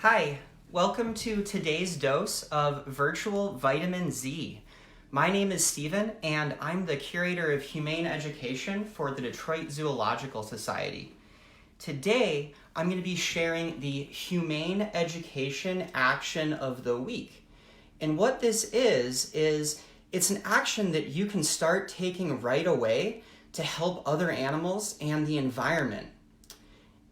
Hi, welcome to today's dose of virtual vitamin Z. My name is Steven and I'm the curator of humane education for the Detroit Zoological Society. Today, I'm going to be sharing the humane education action of the week. And what this is it's an action that you can start taking right away to help other animals and the environment.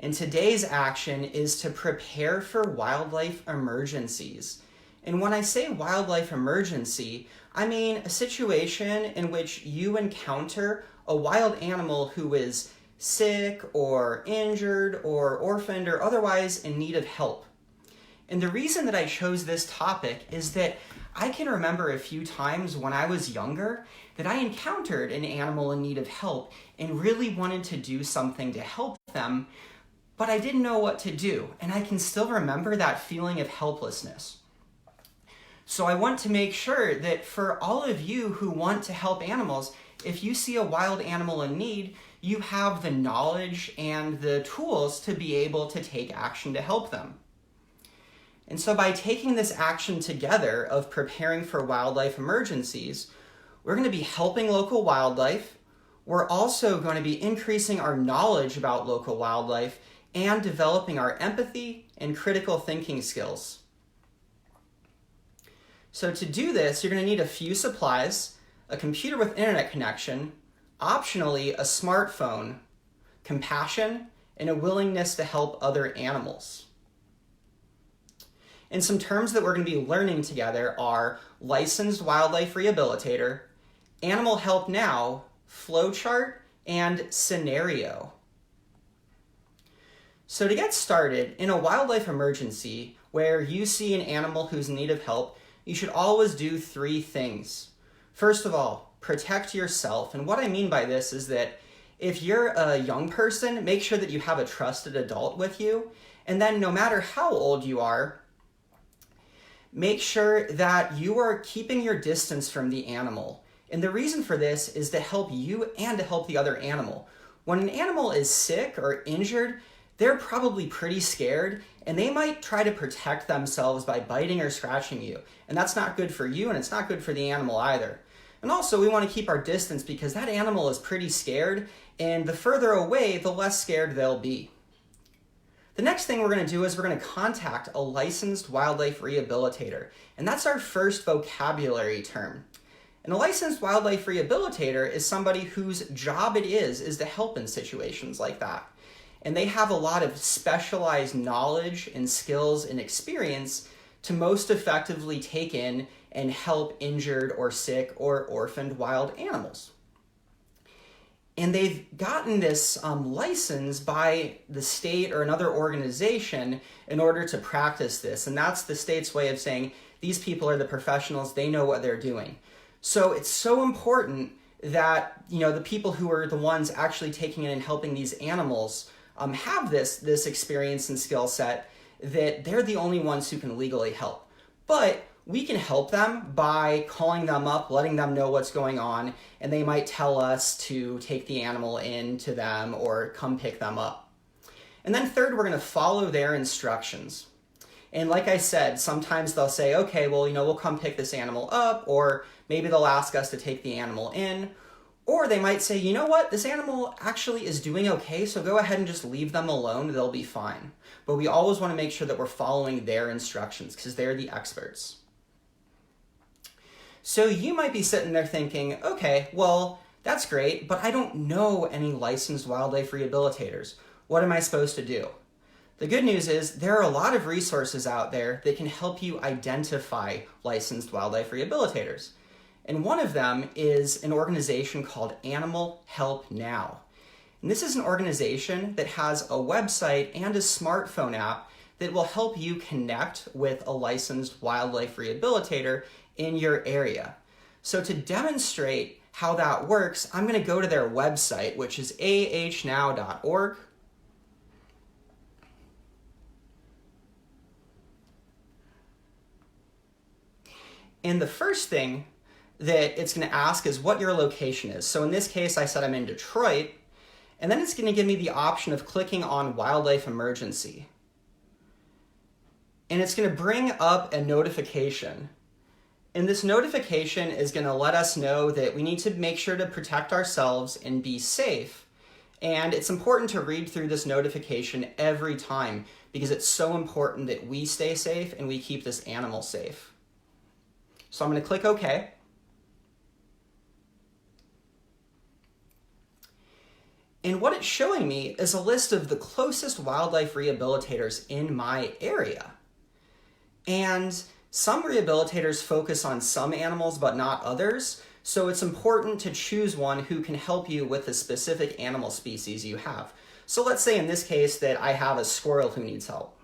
And today's action is to prepare for wildlife emergencies. And when I say wildlife emergency, I mean a situation in which you encounter a wild animal who is sick or injured or orphaned or otherwise in need of help. And the reason that I chose this topic is that I can remember a few times when I was younger that I encountered an animal in need of help and really wanted to do something to help them, but I didn't know what to do, and I can still remember that feeling of helplessness. So I want to make sure that for all of you who want to help animals, if you see a wild animal in need, you have the knowledge and the tools to be able to take action to help them. And so by taking this action together of preparing for wildlife emergencies, we're going to be helping local wildlife. We're also going to be increasing our knowledge about local wildlife and developing our empathy and critical thinking skills. So to do this, you're going to need a few supplies, a computer with internet connection, optionally a smartphone, compassion, and a willingness to help other animals. And some terms that we're going to be learning together are licensed wildlife rehabilitator, animal help now, flowchart, and scenario. So to get started, in a wildlife emergency where you see an animal who's in need of help, you should always do three things. First of all, protect yourself. And what I mean by this is that if you're a young person, make sure that you have a trusted adult with you. And then no matter how old you are, make sure that you are keeping your distance from the animal. And the reason for this is to help you and to help the other animal. When an animal is sick or injured, they're probably pretty scared and they might try to protect themselves by biting or scratching you. And that's not good for you and it's not good for the animal either. And also we want to keep our distance because that animal is pretty scared and the further away, the less scared they'll be. The next thing we're going to do is we're going to contact a licensed wildlife rehabilitator. And that's our first vocabulary term. And a licensed wildlife rehabilitator is somebody whose job it is to help in situations like that. And they have a lot of specialized knowledge and skills and experience to most effectively take in and help injured or sick or orphaned wild animals. And they've gotten this license by the state or another organization in order to practice this. And that's the state's way of saying these people are the professionals, they know what they're doing. So it's so important that the people who are the ones actually taking in and helping these animals have this experience and skill set that they're the only ones who can legally help. But we can help them by calling them up, letting them know what's going on, and they might tell us to take the animal in to them or come pick them up. And then third, we're going to follow their instructions. And like I said, sometimes they'll say, okay, well, we'll come pick this animal up, or maybe they'll ask us to take the animal in. Or they might say, you know what, this animal actually is doing okay, so go ahead and just leave them alone, they'll be fine. But we always want to make sure that we're following their instructions because they're the experts. So you might be sitting there thinking, okay, well, that's great, but I don't know any licensed wildlife rehabilitators. What am I supposed to do? The good news is there are a lot of resources out there that can help you identify licensed wildlife rehabilitators. And one of them is an organization called Animal Help Now. And this is an organization that has a website and a smartphone app that will help you connect with a licensed wildlife rehabilitator in your area. So to demonstrate how that works, I'm going to go to their website, which is ahnow.org. And the first thing that it's going to ask is what your location is. So in this case, I said I'm in Detroit, and then it's going to give me the option of clicking on wildlife emergency. and it's going to bring up a notification. And this notification is going to let us know that we need to make sure to protect ourselves and be safe. And it's important to read through this notification every time because it's so important that we stay safe and we keep this animal safe. So I'm going to click OK. And what it's showing me is a list of the closest wildlife rehabilitators in my area. And some rehabilitators focus on some animals but not others, so it's important to choose one who can help you with the specific animal species you have. So let's say in this case that I have a squirrel who needs help.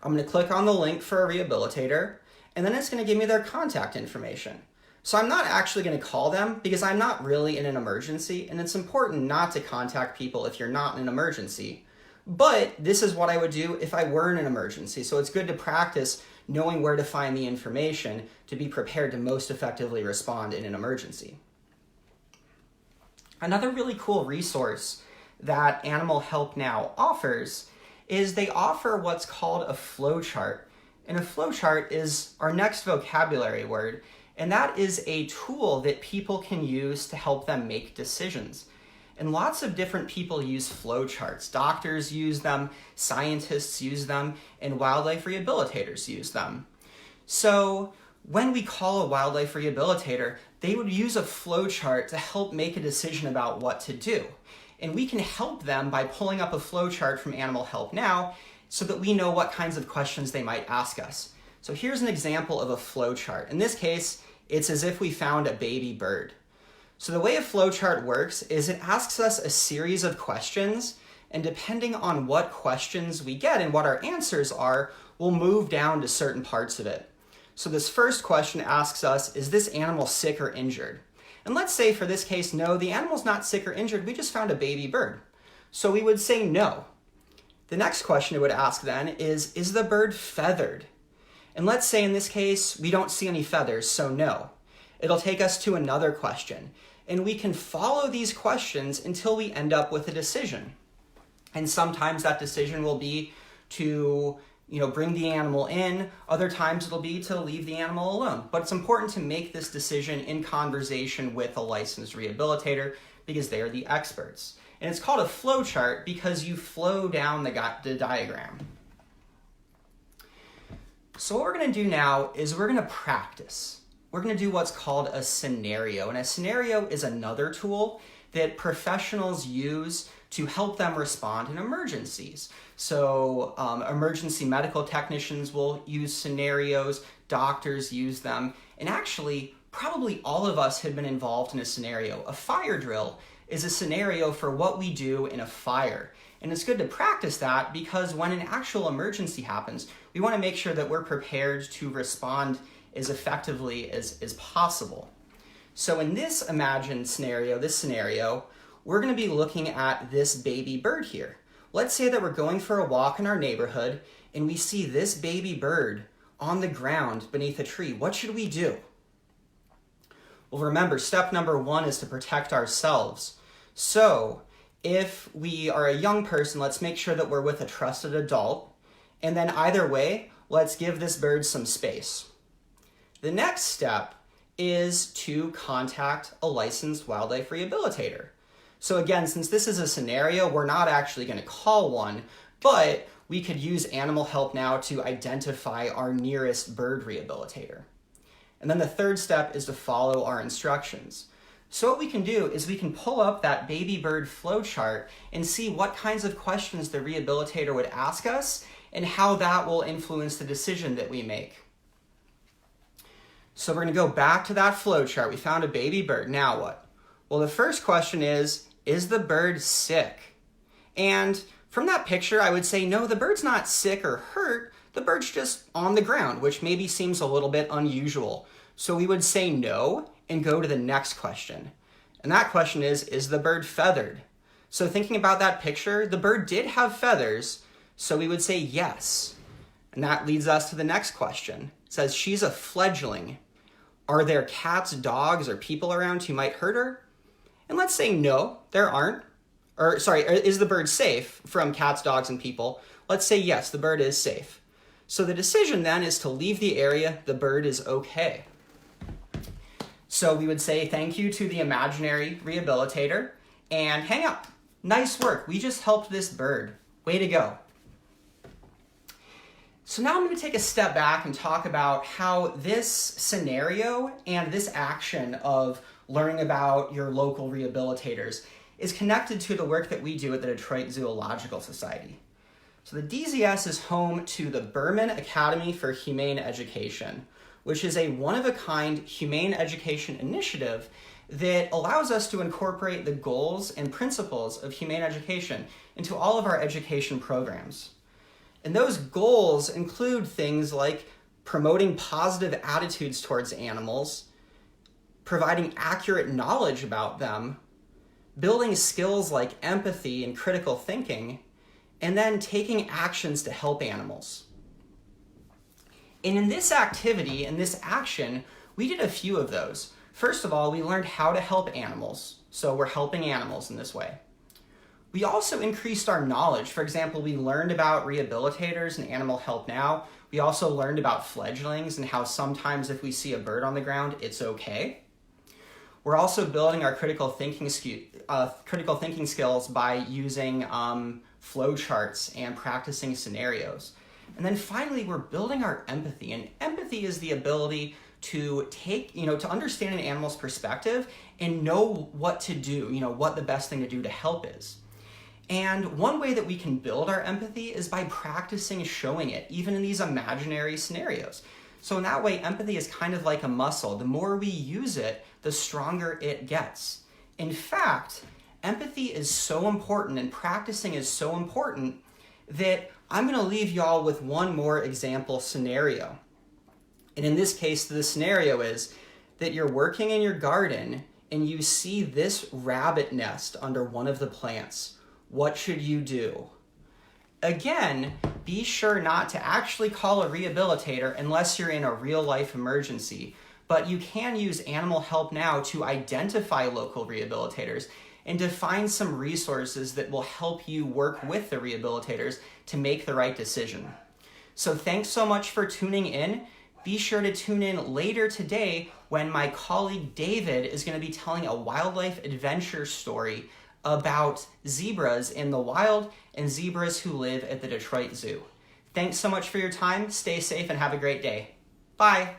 I'm going to click on the link for a rehabilitator, and then it's going to give me their contact information. So I'm not actually going to call them because I'm not really in an emergency, and it's important not to contact people if you're not in an emergency. But this is what I would do if I were in an emergency. So it's good to practice knowing where to find the information to be prepared to most effectively respond in an emergency. Another really cool resource that Animal Help Now offers is they offer what's called a flowchart. And a flowchart is our next vocabulary word, and that is a tool that people can use to help them make decisions. And lots of different people use flowcharts. Doctors use them, scientists use them, and wildlife rehabilitators use them. So when we call a wildlife rehabilitator, they would use a flowchart to help make a decision about what to do. And we can help them by pulling up a flowchart from Animal Help Now so that we know what kinds of questions they might ask us. So here's an example of a flowchart. In this case, it's as if we found a baby bird. So the way a flowchart works is it asks us a series of questions, and depending on what questions we get and what our answers are, we'll move down to certain parts of it. So this first question asks us, is this animal sick or injured? And let's say for this case, no, the animal's not sick or injured, we just found a baby bird. So we would say no. The next question it would ask then is the bird feathered? And let's say in this case, we don't see any feathers, so no. It'll take us to another question. And we can follow these questions until we end up with a decision. And sometimes that decision will be to, bring the animal in. Other times it'll be to leave the animal alone. But it's important to make this decision in conversation with a licensed rehabilitator because they are the experts. And it's called a flowchart because you flow down the diagram. So what we're going to do now is we're going to practice. We're going to do what's called a scenario. And a scenario is another tool that professionals use to help them respond in emergencies. So emergency medical technicians will use scenarios, doctors use them, and actually probably all of us have been involved in a scenario. A fire drill is a scenario for what we do in a fire. And it's good to practice that because when an actual emergency happens, we want to make sure that we're prepared to respond as effectively as possible. So in this imagined scenario, we're going to be looking at this baby bird here. Let's say that we're going for a walk in our neighborhood and we see this baby bird on the ground beneath a tree. What should we do? Well, remember, step number 1 is to protect ourselves. So if we are a young person, let's make sure that we're with a trusted adult. And then either way, let's give this bird some space. The next step is to contact a licensed wildlife rehabilitator. So again, since this is a scenario, we're not actually going to call one, but we could use Animal Help Now to identify our nearest bird rehabilitator. And then the third step is to follow our instructions. So what we can do is we can pull up that baby bird flowchart and see what kinds of questions the rehabilitator would ask us and how that will influence the decision that we make. So we're going to go back to that flowchart. We found a baby bird. Now what? Well, the first question is the bird sick? And from that picture, I would say, no, the bird's not sick or hurt. The bird's just on the ground, which maybe seems a little bit unusual. So we would say no and go to the next question. And that question is the bird feathered? So thinking about that picture, the bird did have feathers, so we would say yes. And that leads us to the next question. It says she's a fledgling. Are there cats, dogs, or people around who might hurt her? And let's say no, there aren't. is the bird safe from cats, dogs, and people? Let's say yes, the bird is safe. So the decision then is to leave the area. The bird is okay. So we would say thank you to the imaginary rehabilitator and hang up. Nice work. We just helped this bird. Way to go. So now I'm going to take a step back and talk about how this scenario and this action of learning about your local rehabilitators is connected to the work that we do at the Detroit Zoological Society. So the DZS is home to the Berman Academy for Humane Education, which is a one-of-a-kind humane education initiative that allows us to incorporate the goals and principles of humane education into all of our education programs. And those goals include things like promoting positive attitudes towards animals, providing accurate knowledge about them, building skills like empathy and critical thinking, and then taking actions to help animals. And in this activity, in this action, we did a few of those. First of all, we learned how to help animals, so we're helping animals in this way. We also increased our knowledge. For example, we learned about rehabilitators and animal help now. We also learned about fledglings and how sometimes if we see a bird on the ground, it's okay. We're also building our critical thinking skills by using flowcharts and practicing scenarios. And then finally, we're building our empathy. And empathy is the ability to to understand an animal's perspective and know what to do, what the best thing to do to help is. And one way that we can build our empathy is by practicing showing it, even in these imaginary scenarios. So in that way, empathy is kind of like a muscle. The more we use it, the stronger it gets. In fact, empathy is so important and practicing is so important that I'm going to leave y'all with one more example scenario. And in this case, the scenario is that you're working in your garden and you see this rabbit nest under one of the plants. What should you do? Again, be sure not to actually call a rehabilitator unless you're in a real-life emergency, but you can use Animal Help Now to identify local rehabilitators and to find some resources that will help you work with the rehabilitators to make the right decision. So thanks so much for tuning in. Be sure to tune in later today when my colleague David is going to be telling a wildlife adventure story about zebras in the wild and zebras who live at the Detroit Zoo. Thanks so much for your time. Stay safe and have a great day. Bye.